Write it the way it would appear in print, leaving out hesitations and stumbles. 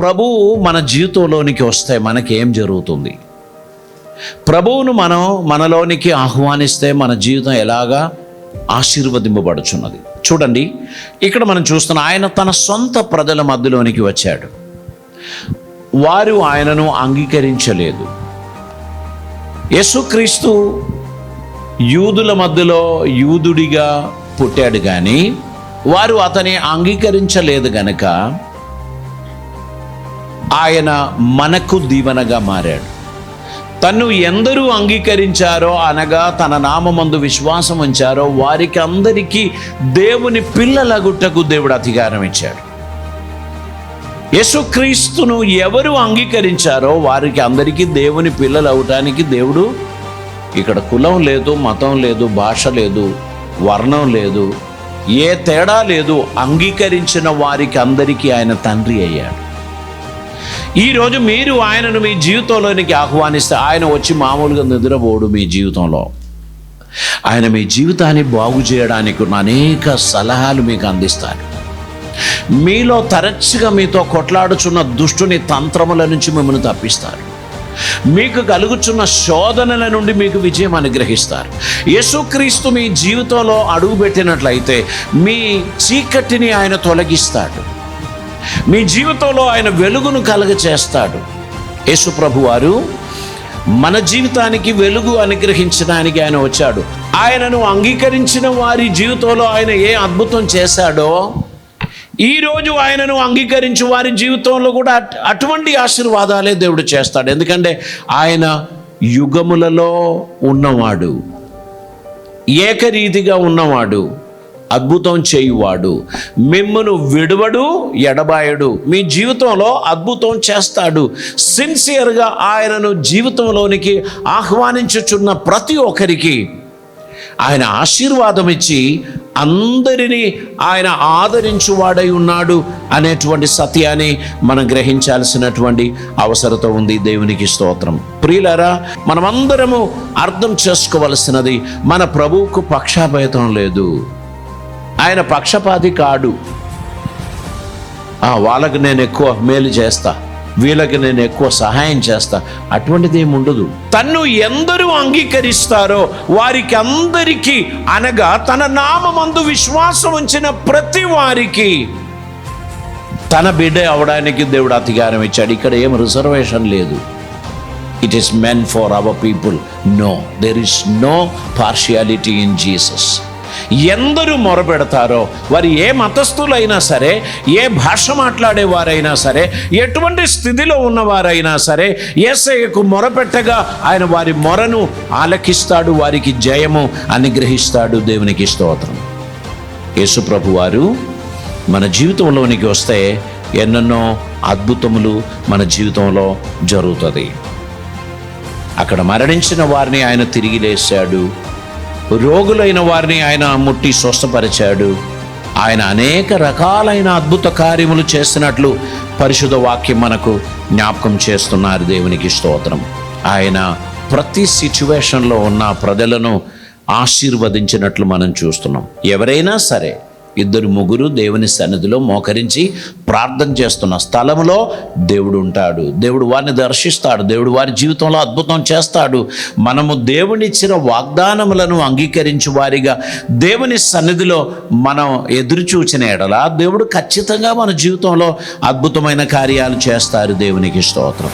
ప్రభువు మన జీవితంలోనికి వస్తే మనకేం జరుగుతుంది? ప్రభువును మనం మనలోనికి ఆహ్వానిస్తే మన జీవితం ఎలాగా ఆశీర్వదింపబడుచున్నది. చూడండి, ఇక్కడ మనం చూస్తున్న ఆయన తన సొంత ప్రజల మధ్యలోనికి వచ్చాడు. వారు ఆయనను అంగీకరించలేదు. యేసుక్రీస్తు యూదుల మధ్యలో యూదుడిగా పుట్టాడు, కానీ వారు అతన్ని అంగీకరించలేదు గనక ఆయన మనకు దీవెనగా మారాడు. తన్ను ఎందరూ అంగీకరించారో అనగా తన నామమందు విశ్వాసం ఉంచారో వారికి అందరికీ దేవుని పిల్లలగుటకు దేవుడు అధికారం ఇచ్చాడు. యేసుక్రీస్తును ఎవరు అంగీకరించారో వారికి అందరికీ దేవుని పిల్లలు అవటానికి దేవుడు, ఇక్కడ కులం లేదు, మతం లేదు, భాష లేదు, వర్ణం లేదు, ఏ తేడా లేదు, అంగీకరించిన వారికి అందరికీ ఆయన తండ్రి అయ్యాడు. ఈరోజు మీరు ఆయనను మీ జీవితంలోనికి ఆహ్వానిస్తే ఆయన వచ్చి మామూలుగా నిద్రపోడు. మీ జీవితంలో ఆయన మీ జీవితాన్ని బాగు చేయడానికి ఉన్న అనేక సలహాలు మీకు అందిస్తారు. మీలో తరచుగా మీతో కొట్లాడుచున్న దుష్టుని తంత్రముల నుంచి మిమ్మల్ని తప్పిస్తారు. మీకు కలుగుచున్న శోధనల నుండి మీకు విజయం అనుగ్రహిస్తారు. యేసుక్రీస్తు మీ జీవితంలో అడుగుపెట్టినట్లయితే మీ చీకటిని ఆయన తొలగిస్తాడు. మీ జీవితంలో ఆయన వెలుగును కలుగచేస్తాడు. యేసు ప్రభువారు మన జీవితానికి వెలుగు అనుగ్రహించడానికి ఆయన వచ్చాడు. ఆయనను అంగీకరించిన వారి జీవితంలో ఆయన ఏ అద్భుతం చేశాడో ఈరోజు ఆయనను అంగీకరించి వారి జీవితంలో కూడా అటువంటి ఆశీర్వాదాలే దేవుడు చేస్తాడు. ఎందుకంటే ఆయన యుగములలో ఉన్నవాడు, ఏకరీతిగా ఉన్నవాడు, అద్భుతం చేయువాడు, మిమ్మును విడువడు, ఎడబాయడు. మీ జీవితంలో అద్భుతం చేస్తాడు. సిన్సియర్గా ఆయనను జీవితంలోనికి ఆహ్వానించుచున్న ప్రతి ఒక్కరికి ఆయన ఆశీర్వాదం ఇచ్చి అందరినీ ఆయన ఆదరించువాడై ఉన్నాడు అనేటువంటి సత్యాన్ని మనం గ్రహించాల్సినటువంటి అవసరత ఉంది. దేవునికి స్తోత్రం. ప్రియులారా, మనమందరము అర్థం చేసుకోవలసినది, మన ప్రభువుకు పక్షపాతం లేదు. ఆయన పక్షపాతి కాడు. వాళ్ళకి నేను ఎక్కువ మేలు చేస్తా, వీళ్ళకి నేను ఎక్కువ సహాయం చేస్తా, అటువంటిది ఏమి ఉండదు. తన్ను ఎందరూ అంగీకరిస్తారో వారికి అందరికీ, అనగా తన నామమందు విశ్వాసం ఉంచిన ప్రతి వారికి తన బిడ్డ అవడానికి దేవుడు అధికారం ఇచ్చాడు. ఇక్కడ ఏం రిజర్వేషన్ లేదు. It is meant for our people. No, there is no partiality in Jesus. ఎందరూ మొరపెడతారో వారు ఏ మతస్థులైనా సరే, ఏ భాష మాట్లాడేవారైనా సరే, ఎటువంటి స్థితిలో ఉన్నవారైనా సరే, యేసయ్యకు మొరపెట్టగా ఆయన వారి మొరను ఆలకిస్తాడు, వారికి జయము అనుగ్రహిస్తాడు. దేవునికి స్తోత్రం. యేసు ప్రభు వారు మన జీవితంలోనికి వస్తే ఎన్నెన్నో అద్భుతములు మన జీవితంలో జరుగుతుంది. అక్కడ మరణించిన వారిని ఆయన తిరిగి లేచాడు. రోగులైన వారిని ఆయన ముట్టి స్వస్థపరిచాడు. ఆయన అనేక రకాలైన అద్భుత కార్యములు చేసినట్లు పరిశుద్ధ వాక్యం మనకు జ్ఞాపకం చేస్తున్నారు. దేవునికి స్తోత్రం. ఆయన ప్రతి సిచ్యువేషన్లో ఉన్న ప్రజలను ఆశీర్వదించినట్లు మనం చూస్తున్నాం. ఎవరైనా సరే, ఇద్దరు ముగ్గురు దేవుని సన్నిధిలో మోకరించి ప్రార్థన చేస్తున్న స్థలంలో దేవుడు ఉంటాడు. దేవుడు వారిని దర్శిస్తాడు. దేవుడు వారి జీవితంలో అద్భుతం చేస్తాడు. మనము దేవునిచ్చిన వాగ్దానములను అంగీకరించి వారిగా దేవుని సన్నిధిలో మనం ఎదురు చూచిన ఎడల దేవుడు ఖచ్చితంగా మన జీవితంలో అద్భుతమైన కార్యాలు చేస్తారు. దేవునికి స్తోత్రం.